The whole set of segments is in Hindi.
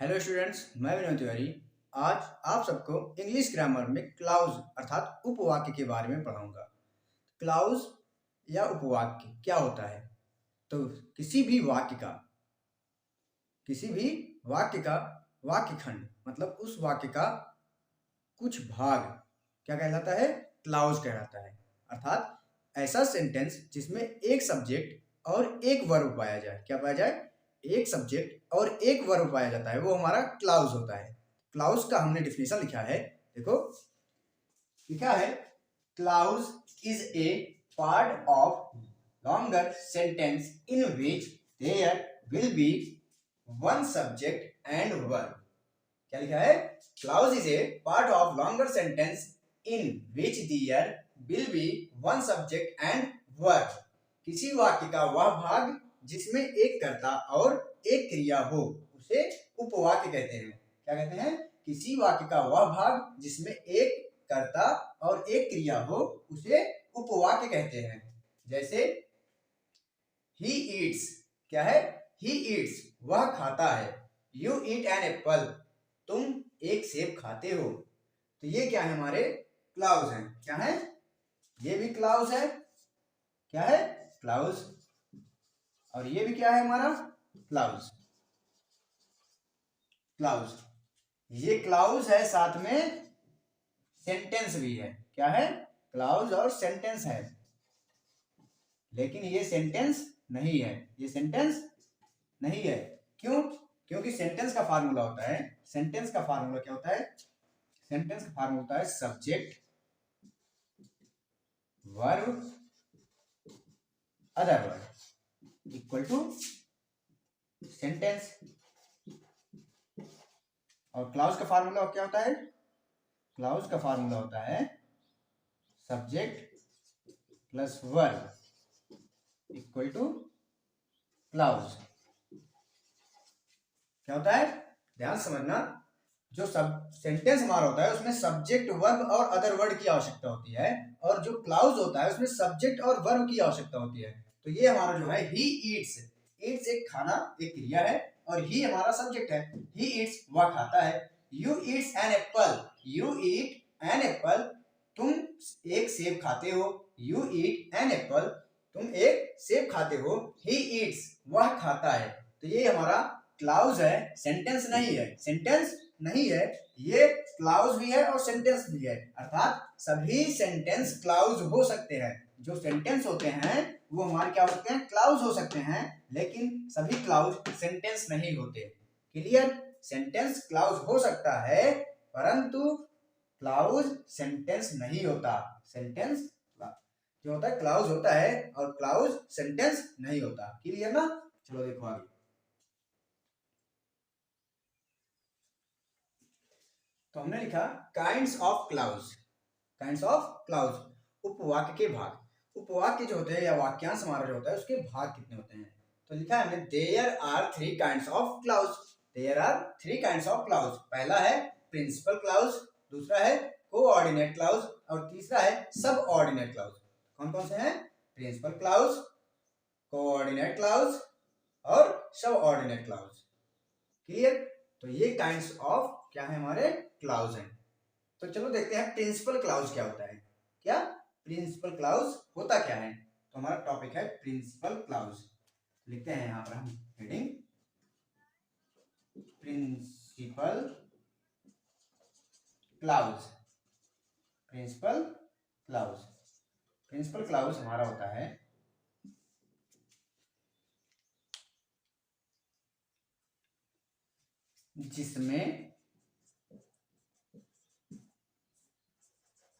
हेलो स्टूडेंट्स, मैं विनोद तिवारी। आज आप सबको इंग्लिश ग्रामर में क्लाउज अर्थात उपवाक्य के बारे में पढ़ाऊंगा। क्लाउज या उपवाक्य क्या होता है? तो किसी भी वाक्य का वाक्य खंड मतलब उस वाक्य का कुछ भाग क्या कहलाता है? क्लाउज कहलाता है। अर्थात ऐसा सेंटेंस जिसमें एक सब्जेक्ट और एक वर्ब पाया जाए। क्या पाया जाए? एक सब्जेक्ट और एक वर्ब पाया जाता है, वो हमारा क्लाउज होता है। क्लाउज का हमने डिफिनेशन लिखा है, देखो लिखा है, clause is a part of longer sentence in which there will be one subject and verb. क्या लिखा है? Clause is a part of longer sentence in which there will be one subject and verb. किसी वाक्य का वह भाग जिसमें एक कर्ता और एक क्रिया हो उसे उपवाक्य कहते हैं। क्या कहते हैं? किसी वाक्य का वह भाग जिसमें एक कर्ता और एक क्रिया हो उसे उपवाक्य कहते हैं। जैसे ही ईट्स, क्या है? ही ईट्स, वह खाता है। यू ईट एन एप्पल, तुम एक सेब खाते हो। तो ये क्या है? हमारे क्लाउज हैं। क्या है? ये भी क्लाउज है। क्या है? क्लाउज। और ये भी क्या है? हमारा क्लाउज। क्लाउज, ये क्लाउज है, साथ में सेंटेंस भी है। क्या है? क्लाउज और सेंटेंस है, लेकिन ये सेंटेंस नहीं है। ये सेंटेंस नहीं है। क्यों? क्योंकि सेंटेंस का फार्मूला होता है, सेंटेंस का फार्मूला क्या होता है? सेंटेंस का फार्मूला होता है subject verb other word equal to sentence. और क्लाउज का फार्मूला क्या होता है? क्लाउज का फार्मूला होता है subject plus verb equal to clause. क्या होता है? ध्यान समझना, जो सब सेंटेंस हमारा होता है उसमें सब्जेक्ट वर्ब और अदर वर्ड की आवश्यकता होती है, और जो क्लाउज होता है उसमें सब्जेक्ट और वर्ब की आवश्यकता होती है। तो ये हमारा जो है ही ईट्स, ईट्स एक खाना, एक क्रिया है, और ही हमारा सब्जेक्ट है। ही ईट्स, वह खाता है। You eats an apple, you eat an apple, तुम एक सेब खाते हो। यू ईट एन एप्पल, तुम एक सेब खाते हो। ही ईट्स, वह खाता है। तो ये हमारा क्लाउज है, सेंटेंस नहीं है। सेंटेंस नहीं है, ये क्लाउज भी है और सेंटेंस भी है। अर्थात सभी सेंटेंस क्लाउज हो सकते हैं। जो सेंटेंस होते हैं वो हमारे क्या हो सकते हैं? क्लाउज हो सकते हैं, लेकिन सभी क्लाउज सेंटेंस नहीं होते। क्लियर? सेंटेंस क्लाउज हो सकता है, परंतु क्लाउज सेंटेंस नहीं होता। सेंटेंस जो होता है क्लाउज होता है, और क्लाउज सेंटेंस नहीं होता। क्लियर ना? चलो देखो आगे। तो हमने लिखा kinds of clause. Kinds of clause, उपवाक्य के भाग। उपवाक्य जो होते हैं या वाक्यांश हमारा जो होता है उसके भाग कितने होते हैं? तो लिखा है हमने there are three kinds of clause. There are three kinds of clause. पहला है प्रिंसिपल क्लाउज, दूसरा है कोऑर्डिनेट क्लाउज, और तीसरा है सब ऑर्डिनेट क्लाउज। कौन कौन से हैं? प्रिंसिपल क्लाउज, कोऑर्डिनेट क्लाउज और सब ऑर्डिनेट क्लाउज। क्लियर? तो ये काइंड्स ऑफ क्या है? हमारे क्लाउज हैं। तो चलो देखते हैं प्रिंसिपल क्लाउज क्या होता है। क्या प्रिंसिपल क्लाउज होता क्या है? तो हमारा टॉपिक है प्रिंसिपल क्लाउज। लिखते हैं यहां पर हम heading principal clause. Principal clause, principal clause हमारा होता है जिसमें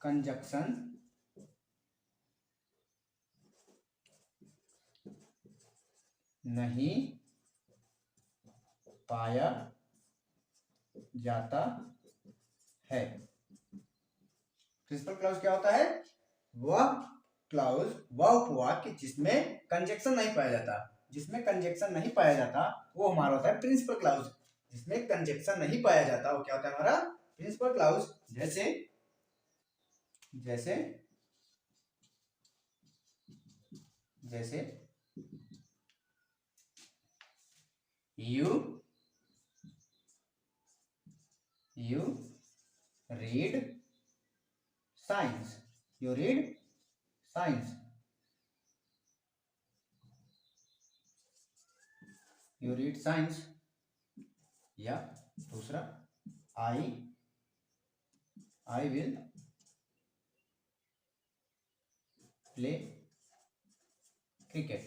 कंजक्शन नहीं पाया जाता है। प्रिंसिपल क्लाउज क्या होता है? वह क्लाउज, वह उपवाक्य जिसमें कंजक्शन नहीं पाया जाता। जिसमें कंजक्शन नहीं पाया जाता वो हमारा होता है प्रिंसिपल क्लाउज। जिसमें कंजक्शन नहीं पाया जाता वो क्या होता है? हमारा प्रिंसिपल क्लाउज। जैसे जैसे जैसे you you read science, you read science, you read science। या दूसरा, I will play cricket,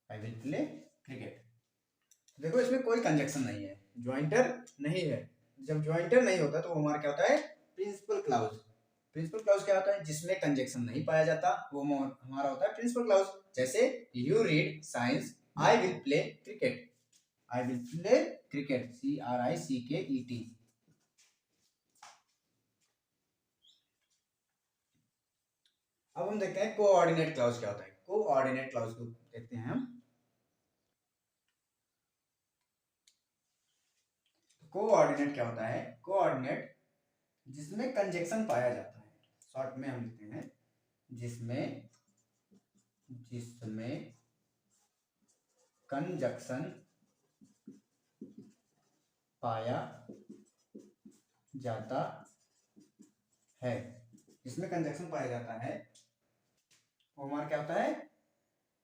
I will play cricket। देखो इसमें कोई कंजक्शन नहीं है, ज्वाइंटर नहीं है। जब ज्वाइंटर नहीं होता तो वो हमारा क्या होता है, प्रिंसिपल क्लाउज। प्रिंसिपल क्लाउज क्या होता है, जिसमें कंजक्शन नहीं पाया जाता, वो हमारा होता है प्रिंसिपल क्लाउज। जैसे you read science, I will play cricket, I will play cricket, CRICKET। अब हम देखते हैं कोऑर्डिनेट क्लाउज क्या होता है। कोऑर्डिनेट क्लाउज को देखते हैं हम। कोऑर्डिनेट क्या होता है, कोऑर्डिनेट जिसमें कंजक्शन पाया जाता है, शॉर्ट में हम लिखते हैं जिसमें कंजक्शन पाया जाता है, जिसमें कंजक्शन पाया जाता है वो हमारा क्या होता है,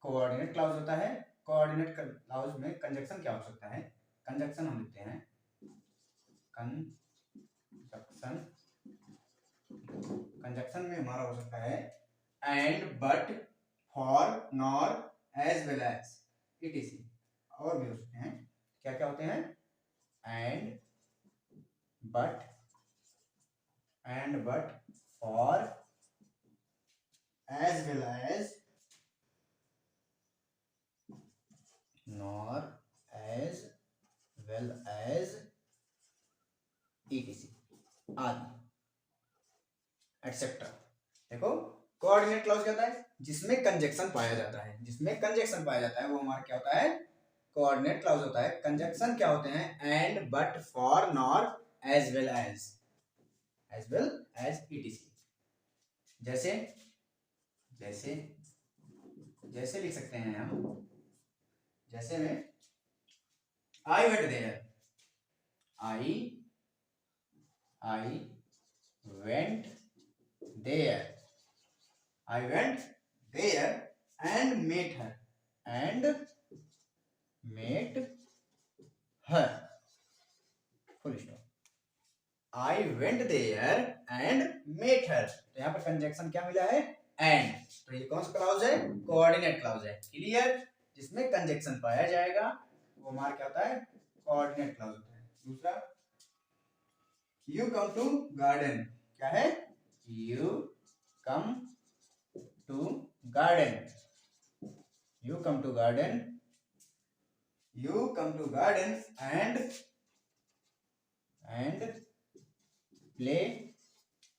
कोऑर्डिनेट क्लाउज होता है। कोऑर्डिनेट क्लाउज में कंजक्शन क्या हो सकता है, कंजक्शन हम लिखते हैं कंजक्शन में हमारा हो सकता है and, but, for, nor, as well as, etc। और भी हो सकते हैं, क्या क्या होते हैं, and but, for, as well as, nor, as well as, etc आदि, एटसेट्रा। देखो कोऑर्डिनेट क्लाउज क्या होता है, जिसमें कंजक्शन पाया जाता है, जिसमें कंजक्शन पाया जाता है वो हमारा क्या होता है, कोऑर्डिनेट क्लाउज होता है। कंजक्शन क्या होते हैं, and, but, for, nor, as well as, etc। जैसे जैसे जैसे लिख सकते हैं हम, जैसे में I went there, I went there, I went there and met her, full stop. I went there and met her, तो यहाँ पर कंजक्शन क्या मिला है, एंड। तो ये कौन सा क्लाउज है, कोऑर्डिनेट क्लाउज है। क्लियर, जिसमें कंजक्शन पाया जाएगा वो हमारा क्या होता है, कोऑर्डिनेट क्लाउज होता है। दूसरा, यू कम टू गार्डन, क्या है, you come to garden, you come to garden, you come to garden and play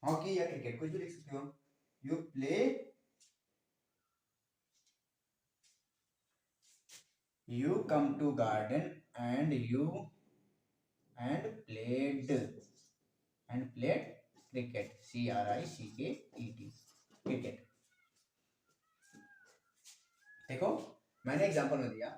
hockey या क्रिकेट, कुछ भी लिख सकते हो। You play, you come to garden and played cricket, CRICKET, cricket. देखो मैंने एग्जांपल में दिया,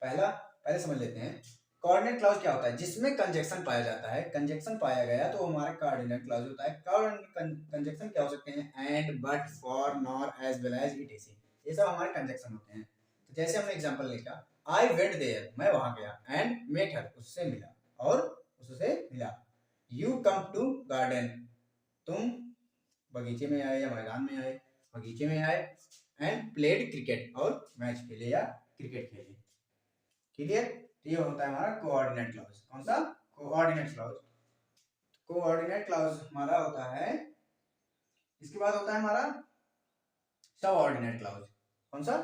पहले समझ लेते हैं कोऑर्डिनेट क्लाउज क्या होता है, जिसमें कंजक्शन पाया जाता है। कंजक्शन पाया गया तो हमारा कोऑर्डिनेट क्लाउज होता है। कंजक्शन क्या हो सकते हैं, and, but, for, nor, as well as, etc। ये सब हमारे कंजक्शन होते हैं। तो जैसे हमने एग्जांपल लिखा, आई वेंट देयर, मैं वहां गया, एंड मेट हर, उससे मिला, और उससे मिला। यू कम टू गार्डन, तुम बगीचे में आए या मैदान में आए, बगीचे में आए, एंड प्लेड क्रिकेट, और मैच खेले या क्रिकेट खेले। क्लियर, ये होता है हमारा कोऑर्डिनेट क्लाउज। कौन सा, कोऑर्डिनेट क्लाउज। कोऑर्डिनेट क्लाउज हमारा होता है, इसके बाद होता है हमारा सब ऑर्डिनेट क्लाउज। कौन सा,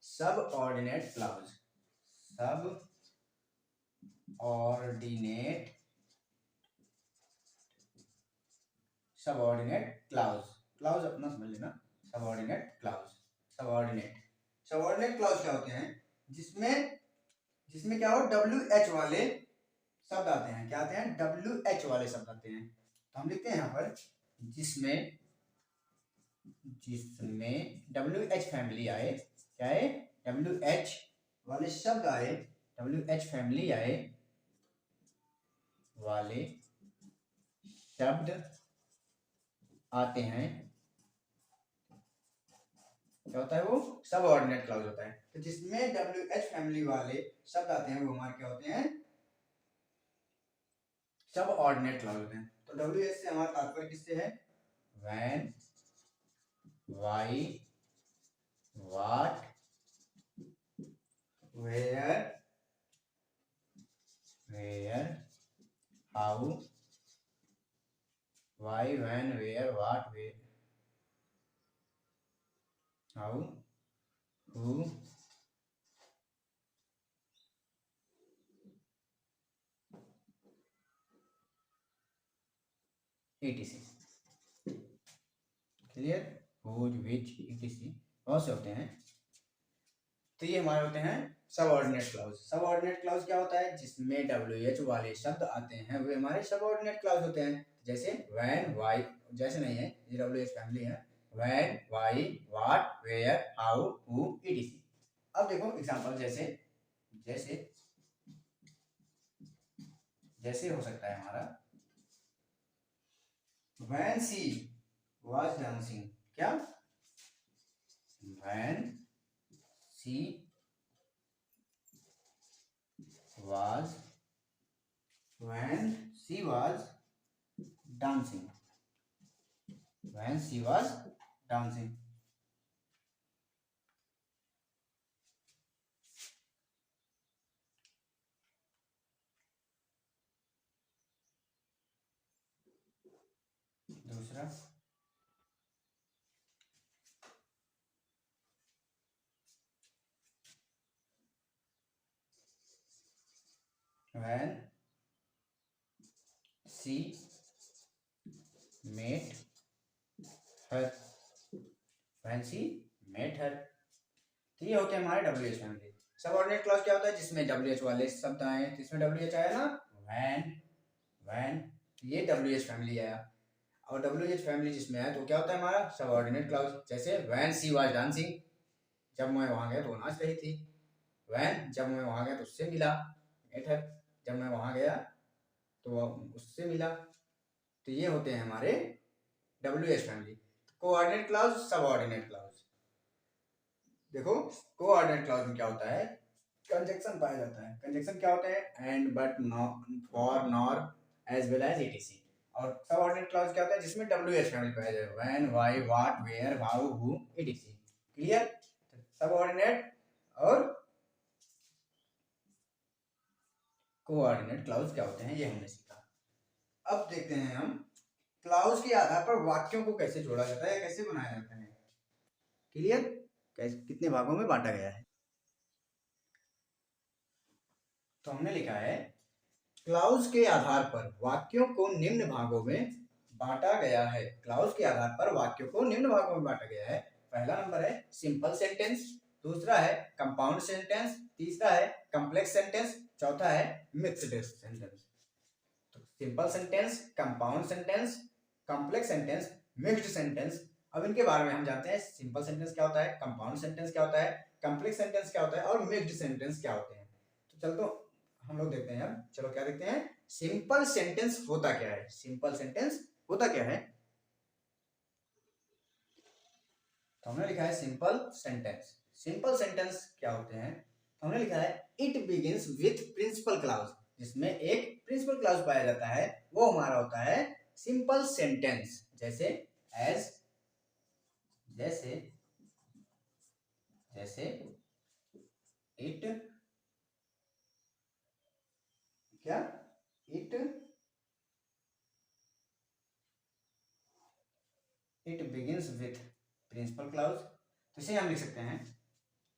सब ऑर्डिनेट क्लाउज, सब ऑर्डिनेट क्लाउज, क्लाउज अपना समझ लेना, सबऑर्डिनेट क्लाउज। सबऑर्डिनेट क्लाउज क्या होते हैं, जिसमें क्या हो, WH वाले शब्द आते हैं। क्या आते हैं, WH वाले शब्द आते हैं। तो हम लिखते हैं यहाँ पर, जिसमें WH फैमिली आए, क्या है, WH वाले शब्द आए, WH फैमिली आए, वाले शब्द आते हैं, क्या होता है वो सबऑर्डिनेट क्लाउज होता है। तो जिसमें WH फैमिली वाले शब्द आते हैं वो हमारे क्या होते हैं, सबऑर्डिनेट क्लाउज होते हैं। तो WH से हमारा तात्पर्य किससे है, when, why, what, where, how, why, when, where, what, how, who, etc। Clear, whose, which, etc बहुत से होते हैं। तो ये हमारे होते हैं सबऑर्डिनेट क्लाउज। सबऑर्डिनेट क्लाउज क्या होता है, जिसमें WH वाले शब्द आते हैं वे हमारे सबऑर्डिनेट क्लाउज होते हैं। जैसे व्हेन, व्हाई, जैसे नहीं है, ये WH फैमिली है, when, why, what, where, how, who, etc। अब देखो एग्जांपल, जैसे जैसे जैसे हो सकता है हमारा व्हेन शी वाज डांसिंग, क्या, when she was when she was dancing, when she was dancing। दूसरा when she met her, when she met her। तो ये होते हैं हमारे WH फैमिली। सबऑर्डिनेट क्लॉज क्या होता है, जिसमें WH वाले शब्द आए, जिसमें WH आया ना, when, ये WH फैमिली आया। और WH फैमिली जिसमें आया तो क्या होता है हमारा सबऑर्डिनेट क्लॉज। जैसे when she was dancing, जब मैं वहां गया तो वो नाच रही थी। when, जब मैं वहां गया तो उससे मिला। met her, जब मैं वहां गया तो उससे मिला। तो ये होते हैं हमारे WH family. Coordinate clause, subordinate clause. देखो कोऑर्डिनेट क्लॉज में क्या होता है, कंजक्शन पाया जाता है। कंजक्शन क्या होते हैं, and, but, for, nor, as well as etc। और सबऑर्डिनेट क्लॉज क्या होता है, जिसमें WH फैमिली पाया जाए, when, why, what, where, how, who, etc। Clear. Subordinate और कोऑर्डिनेट क्लॉज क्या होते हैं ये हमने सीखा। अब देखते हैं हम क्लॉज के आधार पर वाक्यों को कैसे जोड़ा जाता है, कैसे बनाया जाता है। क्लियर, कितने भागों में बांटा गया है। तो हमने लिखा है क्लॉज के आधार पर वाक्यों को निम्न भागों में बांटा गया है। क्लॉज के आधार पर वाक्यों को निम्न भागों में बांटा गया है। पहला नंबर है सिंपल सेंटेंस, दूसरा है कंपाउंड सेंटेंस, तीसरा है कॉम्प्लेक्स सेंटेंस, चौथा है मिक्स्ड सेंटेंस। तो simple sentence, compound sentence, complex sentence, mixed sentence. अब इनके बारे में हम जानते हैं, सिंपल सेंटेंस क्या होता है, कंपाउंड सेंटेंस क्या होता है, कॉम्प्लेक्स सेंटेंस क्या होता है और मिक्स्ड सेंटेंस क्या होते हैं। तो चल तो हम लोग देखते हैं। अब चलो क्या देखते हैं, सिंपल सेंटेंस होता क्या है। सिंपल सेंटेंस होता क्या है, तो हमने लिखा है सिंपल सेंटेंस। सिंपल सेंटेंस क्या होते हैं, तो हमने लिखा है it begins with principal clause, जिसमें एक प्रिंसिपल क्लॉज पाया जाता है, वो हमारा होता है सिंपल सेंटेंस। जैसे एज, जैसे जैसे इट, क्या, it begins with principal clause. तो इसे हम लिख सकते हैं,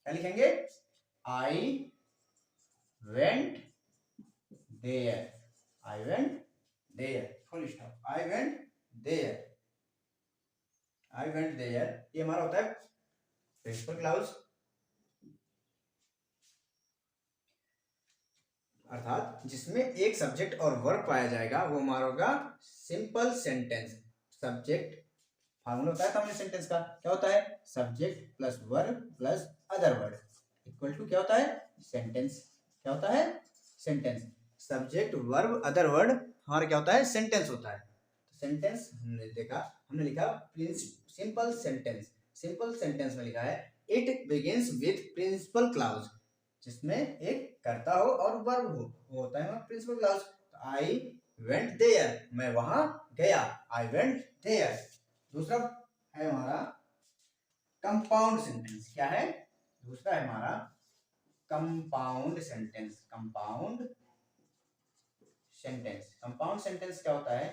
क्या लिखेंगे, I went there, I went there, full stop, I went there, I went there. ये हमारा होता है प्रिंसिपल क्लॉज, अर्थात जिसमें एक सब्जेक्ट और वर्ब पाया जाएगा वो हमारा होगा सिंपल सेंटेंस। सब्जेक्ट फार्मूला होता है तो हमने सेंटेंस का क्या होता है, subject plus verb plus other word equal to क्या होता है, सेंटेंस। क्या होता है, sentence. Subject, verb, other word हमारा क्या होता है, सेंटेंस होता है। सेंटेंस हमने लिखा सिंपल सेंटेंस। सिंपल सेंटेंस में लिखा है it begins with principal clause, जिसमें एक कर्ता हो और वर्ब हो, वो होता है हमारा principal clause. I went there, मैं वहां गया, आई वेंट देयर। दूसरा है हमारा कंपाउंड सेंटेंस। क्या है दूसरा? है हमारा compound sentence. Compound sentence, compound sentence क्या होता है?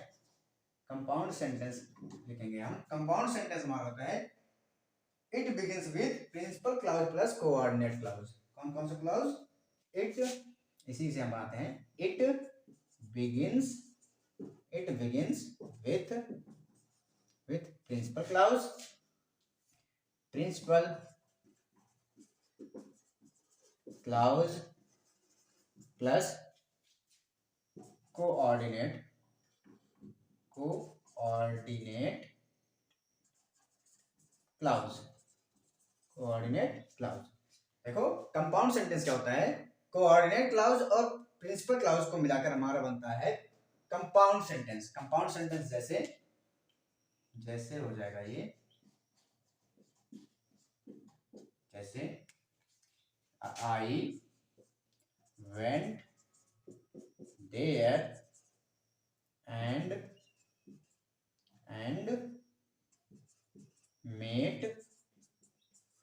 कंपाउंड सेंटेंस लिखेंगे हम। कंपाउंड सेंटेंस हमारा होता है it begins with principal clause plus coordinate clause. कौन कौन सा क्लाउज? इट, इसी से हम आते हैं, it begins with principal clause, principal clause plus coordinate clause. देखो कंपाउंड सेंटेंस क्या होता है? कोऑर्डिनेट क्लाउज और प्रिंसिपल क्लाउज को मिलाकर हमारा बनता है कंपाउंड सेंटेंस। कंपाउंड सेंटेंस जैसे हो जाएगा ये, जैसे I went there and met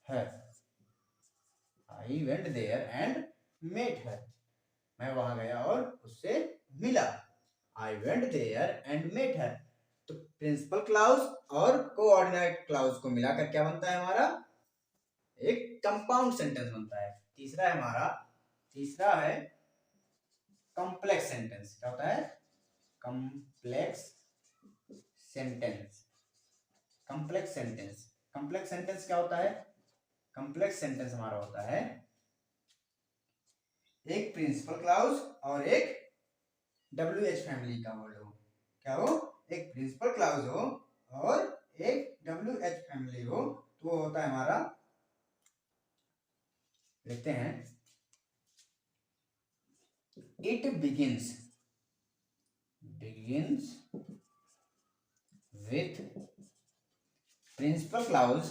her. I went there and met her, मैं वहां गया और उससे मिला। I went there and met her. तो प्रिंसिपल क्लाउज और कोऑर्डिनेट क्लाउज को मिलाकर क्या बनता है हमारा? एक कंपाउंड सेंटेंस बनता है। तीसरा है कॉम्प्लेक्स सेंटेंस। क्या होता है? Complex sentence. कॉम्प्लेक्स सेंटेंस क्या होता है? कॉम्प्लेक्स सेंटेंस हमारा होता है एक प्रिंसिपल क्लाउज और एक WH फैमिली का वर्ड हो। क्या हो? एक प्रिंसिपल क्लाउज हो और एक WH फैमिली हो, तो वो होता है हमारा, लिखते हैं it begins with principal clause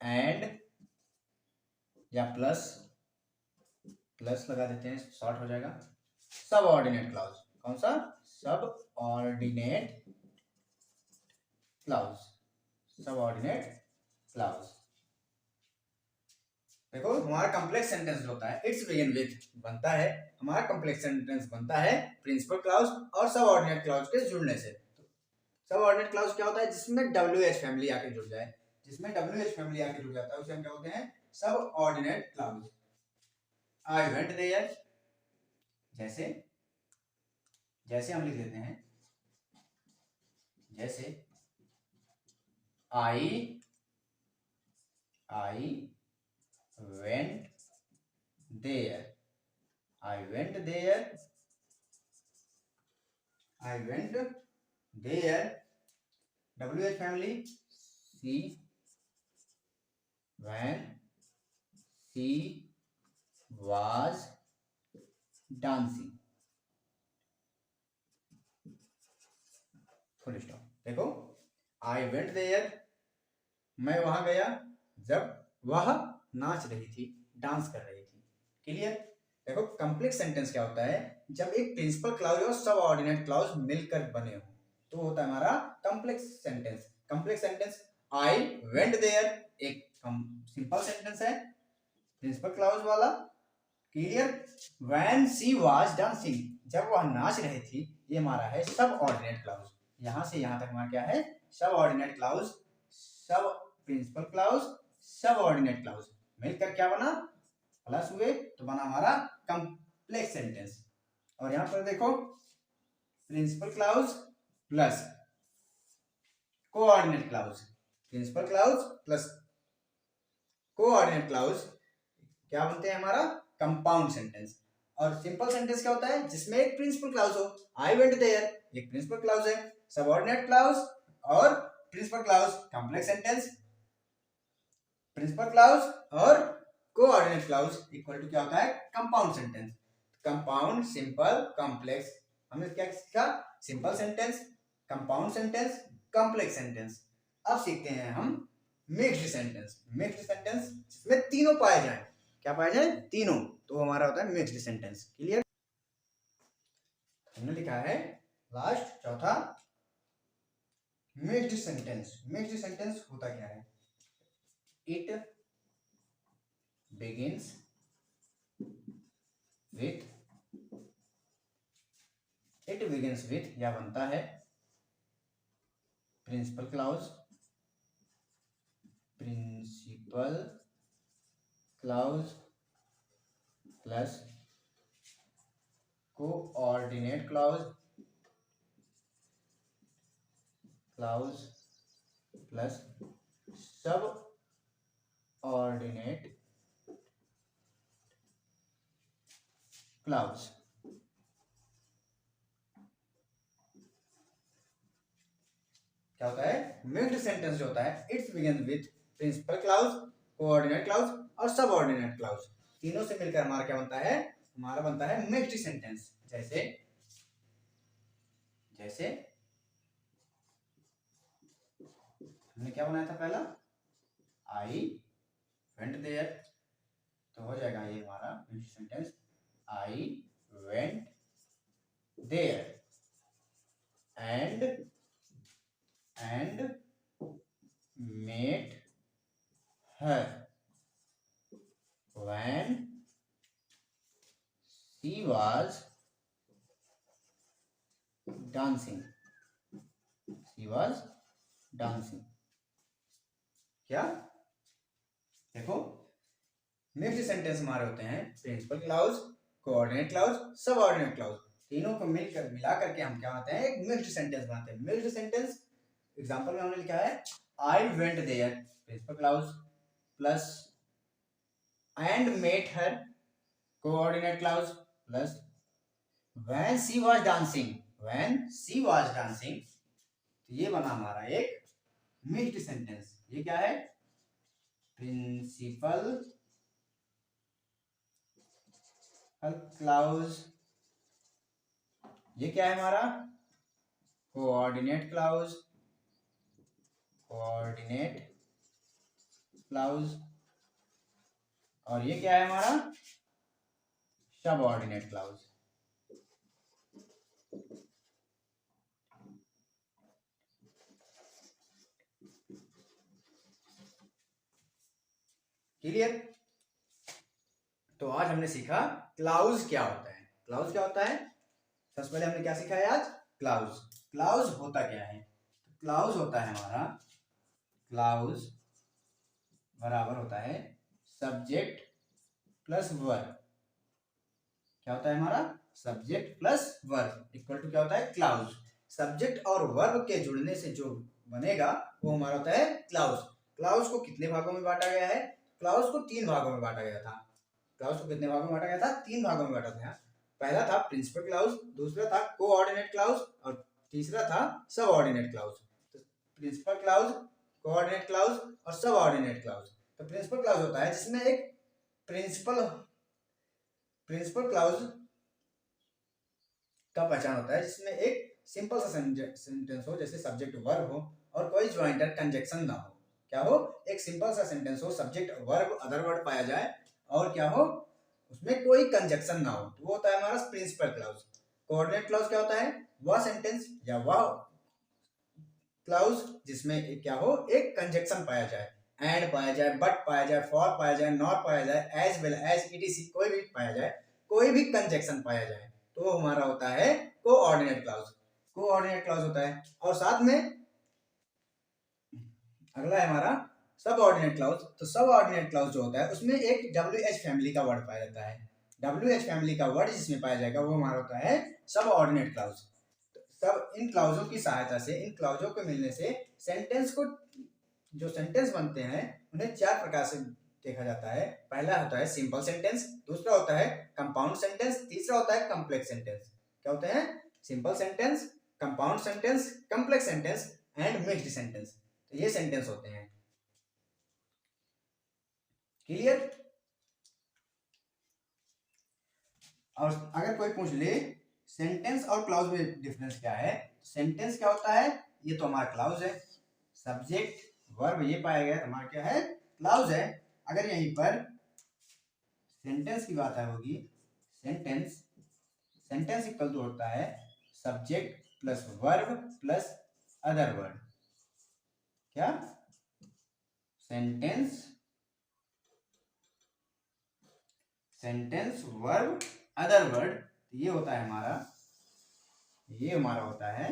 and, या प्लस लगा देते हैं, शॉर्ट हो जाएगा, सबऑर्डिनेट क्लाउज। कौन सा? Subordinate clause. देखो हमारा कॉम्प्लेक्स सेंटेंस जो होता है इट्स बिगिन विथ बनता है, हमारा कॉम्प्लेक्स सेंटेंस बनता है प्रिंसिपल क्लाउज और सबऑर्डिनेट क्लाउज के जुड़ने से। सबऑर्डिनेट क्लाउज क्या होता है? जिसमें WH फैमिली आके जुड़ जाए, जिसमें WH फैमिली आके जुड़ जाता है उसे हम क्या बोलते हैं? Subordinate clause. I went there, जैसे हम लिख देते हैं, जैसे I went there, WH family, when she was dancing, full stop. देखो आई वेंट देयर, मैं वहां गया जब वह नाच रही थी, डांस कर रही थी। क्लियर? देखो कॉम्प्लेक्स सेंटेंस क्या होता है? जब एक प्रिंसिपल क्लाउज और सबऑर्डिनेट क्लाउज मिलकर बने हो तो होता है हमारा complex sentence. I went there एक सिंपल सेंटेंस है प्रिंसिपल क्लाउज वाला। Clear? When she was dancing, जब वह नाच रही थी, ये हमारा है सबऑर्डिनेट क्लाउज। यहां से यहां तक हमारा क्या है? सबऑर्डिनेट क्लाउज, सब प्रिंसिपल क्लाउज, सबऑर्डिनेट क्लाउज मिलकर क्या बना? प्लस हुए तो बना हमारा कॉम्प्लेक्स सेंटेंस। और यहां पर देखो principal clause plus coordinate clause, principal clause plus coordinate clause क्या बनते हैं? हमारा कंपाउंड सेंटेंस। और सिंपल सेंटेंस क्या होता है? जिसमें एक प्रिंसिपल क्लाउज हो। आई वेंट देयर एक प्रिंसिपल क्लाउज है, सबऑर्डिनेट क्लाउज और principal clause complex sentence, principal clause और कोऑर्डिनेट क्लाउज इक्वल टू क्या होता है, compound sentence. Compound, simple, complex. हमने क्या सीखा, simple sentence, compound sentence, complex sentence. अब सीखते हैं हम मिक्स्ड सेंटेंस। मिक्स्ड सेंटेंस जिसमें तीनों पाए जाए। क्या पाए जाए, तीनों, तो हमारा होता है मिक्स्ड सेंटेंस। क्लियर। हमने लिखा है लास्ट चौथा, मिक्स्ड सेंटेंस। मिक्स्ड सेंटेंस होता क्या है, it begins with, it begins with या बनता है principal clause, principal clause plus coordinate clause, clause plus subordinate clause. क्या होता है, मिक्स्ड सेंटेंस जो होता है, it's begin with principal clause, coordinate clause और सब ऑर्डिनेट क्लाउज। तीनों से मिलकर हमारा क्या बनता है, हमारा बनता है मिक्स्ड सेंटेंस। जैसे जैसे हमने क्या बनाया था पहला, आई वेंट देयर, तो हो जाएगा ये हमारा mixed sentence, I went there and met her when she was dancing, she was dancing। क्या, देखो मिक्स्ड सेंटेंस हमारे होते हैं प्रिंसिपल क्लाउज, कोऑर्डिनेट क्लाउज, सब ऑर्डिनेट क्लाउज। तीनों को मिला करके हम क्या बनाते हैं, एक मिक्स्ड सेंटेंस बनाते हैं। मिक्स्ड सेंटेंस एग्जांपल में हमने लिखा है I went there, principal clause plus and met her, coordinate clause plus when she was dancing, when she was dancing. तो ये बना हमारा एक मिक्स्ड सेंटेंस। ये क्या है, प्रिंसिपल क्लाउज, ये क्या है हमारा, कोऑर्डिनेट क्लाउज, कोऑर्डिनेट क्लाउज, और ये क्या है हमारा, सब ऑर्डिनेट क्लाउज। क्लियर। तो आज हमने सीखा क्लाउज क्या होता है। क्लाउज क्या होता है, सबसे पहले हमने क्या सीखा है आज, क्लाउज। क्लाउज होता क्या है, क्लाउज होता है हमारा, क्लाउज बराबर होता है सब्जेक्ट प्लस वर्ब। क्या होता है हमारा, subject plus verb equal to क्या होता है, क्लाउज। सब्जेक्ट और वर्ब के जुड़ने से जो बनेगा वो हमारा होता है क्लाउज। क्लाउज को कितने भागों में बांटा गया है, क्लाउज को 3 भागों में बांटा गया था। क्लाउज को कितने भागों में बांटा गया था, 3 भागों में बांटा था। पहला था प्रिंसिपल क्लाउज, दूसरा था कोऑर्डिनेट क्लाउज और तीसरा था सब ऑर्डिनेट क्लाउज। तो प्रिंसिपल क्लाउज, कोऑर्डिनेट क्लाउज और सब ऑर्डिनेट क्लाउज। तो प्रिंसिपल क्लाउज होता है जिसमें एक प्रिंसिपल क्लाउज का पहचान होता है जिसमें एक सिंपल सा सेंटेंस हो, जैसे सब्जेक्ट वर्ब हो और कोई ज्वाइंटर कंजक्शन ना हो। क्या हो, एक सिंपल सा सेंटेंस हो, सब्जेक्ट वर्ब अदर वर्ड पाया जाए और क्या हो, उसमें कोई कंजक्शन ना हो, तो वो होता है हमारा प्रिंसिपल क्लाउज। कोऑर्डिनेट क्लाउज क्या होता है, वह सेंटेंस या वह क्लाउज जिसमें क्या हो, एक कंजक्शन पाया जाए, एंड पाया जाए, बट पाया जाए, फॉर पाया जाए, नॉट पाया जाए, एज वेल एज, इटीसी, कोई भी पाया जाए, कोई भी कंजक्शन पाया जाए, तो हमारा होता है कोऑर्डिनेट क्लाउज। कोऑर्डिनेट क्लाउज होता है। और साथ में अगला है हमारा सब ऑर्डिनेट क्लाउज। तो सब ऑर्डिनेट क्लाउज जो होता है उसमें एक WH फैमिली का वर्ड पाया जाता है। WH फैमिली का वर्ड जिसमें पाया जाएगा वो हमारा होता है सब ऑर्डिनेट क्लाउज। सब इन क्लाउजों की सहायता से, इन क्लाउजों को मिलने से सेंटेंस को, जो सेंटेंस बनते हैं उन्हें 4 प्रकार से देखा जाता है। पहला होता है सिंपल सेंटेंस, दूसरा होता है कंपाउंड सेंटेंस, तीसरा होता है कॉम्प्लेक्स सेंटेंस। क्या होते हैं, simple sentence, compound sentence, complex sentence and mixed sentence. तो ये सेंटेंस होते हैं। क्लियर। और अगर कोई पूछ ले सेंटेंस और क्लाउज में डिफरेंस क्या है, सेंटेंस क्या होता है, ये तो हमारा क्लाउज है, सब्जेक्ट वर्ब ये पाया गया हमारा क्या है, क्लाउज है। अगर यहीं पर सेंटेंस की बात होगी, सेंटेंस इक्वल टू होता है subject plus verb plus other word. क्या सेंटेंस वर्ब अदर वर्ड, ये होता है हमारा, ये हमारा होता है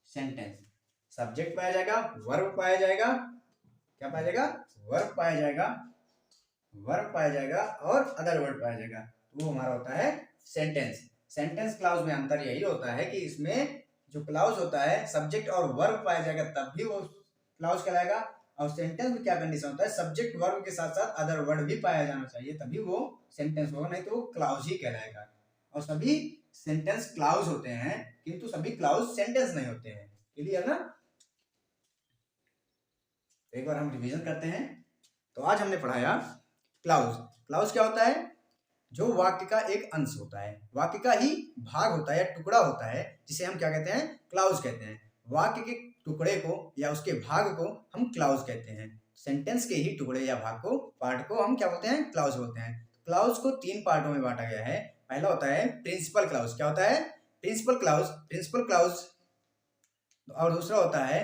सेंटेंस। सब्जेक्ट पाया जाएगा, वर्ब पाया जाएगा, क्या पाया जाएगा, वर्ब पाया जाएगा, वर्ब पाया जाएगा और अदर वर्ड पाया जाएगा, तो वो हमारा होता है सेंटेंस। सेंटेंस क्लाउज में अंतर यही होता है कि इसमें जो क्लाउज होता है सब्जेक्ट और वर्ब पाया जाएगा तब भी वो क्लाउज कहलाएगा, और सेंटेंस में क्या कंडीशन होता है, सब्जेक्ट वर्ब के साथ साथ अदर वर्ड भी पाया जाना चाहिए तभी वो सेंटेंस होगा, नहीं तो वो क्लाउज ही कहलाएगा। और सभी सेंटेंस क्लाउज होते हैं किंतु सभी क्लाउज सेंटेंस नहीं होते हैं। क्लियर ना? एक बार हम रिवीजन करते हैं। तो आज हमने पढ़ाया क्लाउज। क्लाउज क्या होता है, जो वाक्य का एक अंश होता है, वाक्य का ही भाग होता है या टुकड़ा होता है, जिसे हम क्या कहते हैं, क्लाउज कहते हैं। वाक्य के टुकड़े को या उसके भाग को हम क्लाउज कहते हैं। सेंटेंस के ही टुकड़े या भाग को, पार्ट को हम क्या बोलते हैं, क्लाउज बोलते हैं। क्लाउज को 3 पार्टों में बांटा गया है। पहला होता है प्रिंसिपल क्लाउज। क्या होता है, प्रिंसिपल क्लाउज। और दूसरा होता है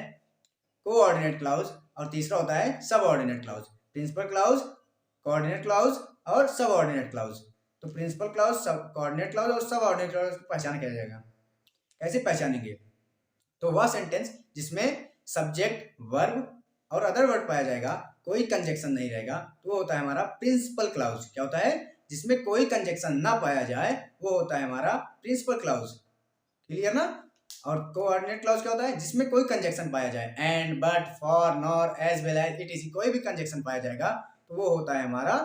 कोऑर्डिनेट क्लाउज, और तीसरा होता है subordinate clause. Principal clause, coordinate clause और सबऑर्डिनेट क्लाउज। तो प्रिंसिपल क्लाउज, सब कोऑर्डिनेट क्लाउज और सबऑर्डिनेट क्लाउज की पहचान किया जाएगा। कैसे पहचानेंगे, तो वह सेंटेंस जिसमें सब्जेक्ट वर्ब और अदर वर्ड पाया जाएगा, कोई कंजक्शन नहीं रहेगा, तो वो होता है हमारा प्रिंसिपल क्लाउज। क्या होता है, जिसमें कोई कंजक्शन ना पाया जाए वो होता है हमारा प्रिंसिपल क्लाउज। क्लियर ना? और कोऑर्डिनेट क्लाउज क्या होता है, जिसमें कोई कंजक्शन पाया जाए, and, but, for, nor, as well as, it is, कोई भी कंजक्शन पाया जाएगा तो वो होता है हमारा,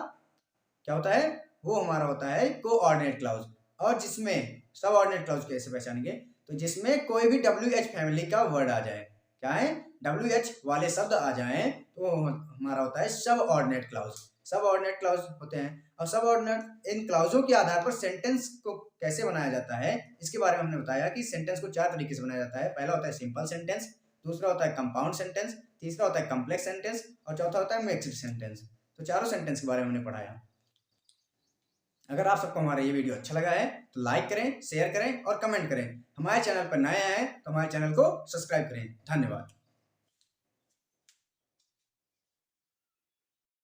क्या होता है, वो हमारा होता है कोऑर्डिनेट क्लाउज। और जिसमें सबऑर्डिनेट क्लाउज कैसे पहचानेंगे, तो जिसमें कोई भी WH फैमिली का वर्ड आ जाए, क्या है, WH वाले शब्द आ जाए, तो हमारा होता है सबऑर्डिनेट क्लाउज। सबऑर्डिनेट क्लाउज होते हैं। और सबऑर्डिनेट, इन क्लाउजों के आधार पर सेंटेंस को कैसे बनाया जाता है, इसके बारे में हमने बताया कि सेंटेंस को 4 तरीके से बनाया जाता है। पहला होता है सिंपल सेंटेंस, दूसरा होता है कंपाउंड सेंटेंस, तीसरा होता है कॉम्प्लेक्स सेंटेंस और चौथा होता है मिक्स्ड सेंटेंस। तो चारों सेंटेंस के बारे में हमने पढ़ाया। अगर आप सबको हमारा ये वीडियो अच्छा लगा है तो लाइक करें, शेयर करें और कमेंट करें। हमारे चैनल पर नए आए हैं तो हमारे चैनल को सब्सक्राइब करें। धन्यवाद।